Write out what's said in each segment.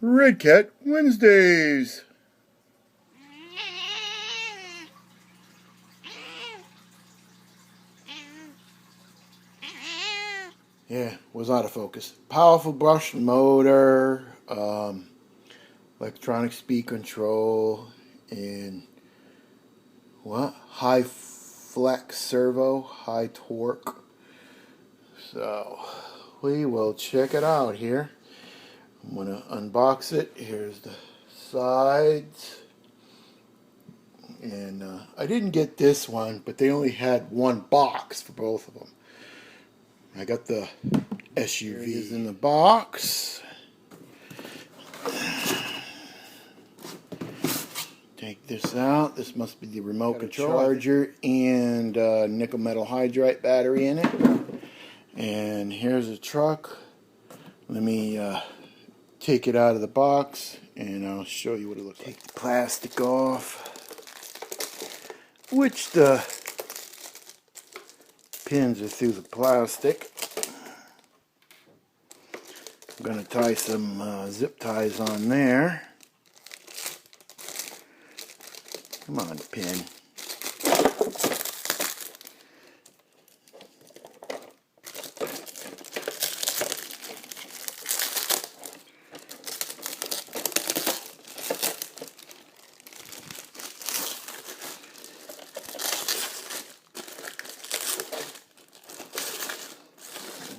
Redcat Wednesdays. Yeah, was out of focus. Powerful brush motor, electronic speed control, and what? High flex servo, high torque. So we will check it out here. I'm gonna unbox it. Here's the sides. And I didn't get this one, but they only had one box for both of them. I got the SUV. Here it is in the box. Take this out. This must be the remote control charger and nickel metal hydride battery in it. And here's the truck. Let me take it out of the box and I'll show you what it looks like. Take the plastic off, which the pins are through the plastic. I'm going to tie some zip ties on there. Come on, pin.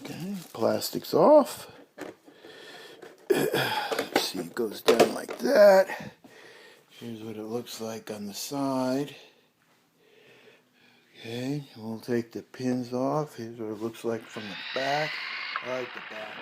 Okay, plastic's off. See, it goes down like that. Here's what it looks like on the side. Okay, we'll take the pins off. Here's what it looks like from the back. I like the back.